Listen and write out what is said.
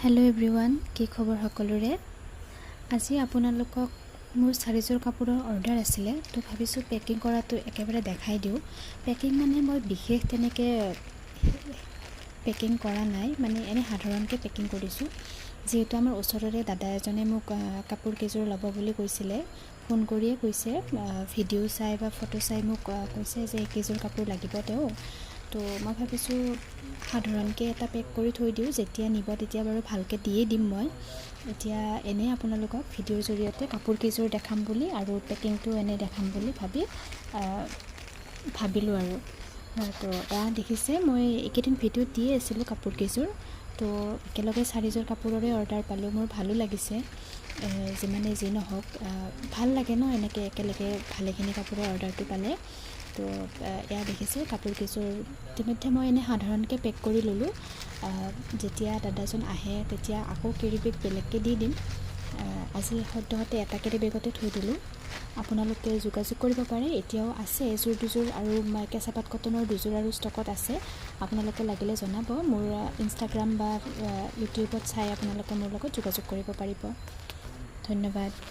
Hello' everyone, কি খবৰ সকলোৰে। আজি আপোনালোকক মোৰ চাৰিযোৰ কাপোৰৰ অৰ্ডাৰ আছিলে, তো ভাবিছোঁ পেকিং কৰাটো একেবাৰে দেখাই দিওঁ। পেকিং মানে মই বিশেষ তেনেকৈ পেকিং কৰা নাই, মানে এনেই সাধাৰণকৈ পেকিং কৰিছোঁ। যিহেতু আমাৰ ওচৰৰে দাদা এজনে মোক কাপোৰ কেইযোৰ ল'ব বুলি কৈছিলে, ফোন কৰিয়ে কৈছে, ভিডিঅ' চাই বা ফটো চাই মোক কৈছে যে এইকেইযোৰ কাপোৰ লাগিব তেওঁ। তো মই ভাবিছোঁ সাধাৰণকৈ এটা পেক কৰি থৈ দিওঁ, যেতিয়া নিব তেতিয়া বাৰু ভালকৈ দিয়ে দিম। মই এতিয়া এনেই আপোনালোকক ভিডিঅ'ৰ জৰিয়তে কাপোৰকেইযোৰ দেখাম বুলি আৰু পেকিংটো এনেই দেখাম বুলি ভাবিলোঁ আৰু। তো এয়া দেখিছে, মই এইকেইদিন ভিডিঅ'ত দিয়ে আছিলোঁ কাপোৰকেইযোৰ। তো একেলগে চাৰিযোৰ কাপোৰৰে অৰ্ডাৰ পালোঁ, মোৰ ভালো লাগিছে। যিমানে যি নহওক, ভাল লাগে ন এনেকৈ একেলগে ভালেখিনি কাপোৰৰ অৰ্ডাৰটো পালে। তো এয়া দেখিছে কাপোৰকেইযোৰ ইতিমধ্যে মই এনেই সাধাৰণকৈ পেক কৰি ল'লোঁ। যেতিয়া দাদাজন আহে তেতিয়া আকৌ কেৰি বেগ বেলেগকৈ দি দিম। আজি সদ্যহতে এটা কেৰি বেগতে থৈ দিলোঁ। আপোনালোকে যোগাযোগ কৰিব পাৰে, এতিয়াও আছে এযোৰ দুযোৰ আৰু কেঁচা পাট কটনৰ দুযোৰ আৰু ষ্টকত আছে। আপোনালোকে লাগিলে জনাব, মোৰ ইনষ্টাগ্ৰাম বা ইউটিউবত চাই আপোনালোকে মোৰ লগত যোগাযোগ কৰিব পাৰিব। ধন্যবাদ।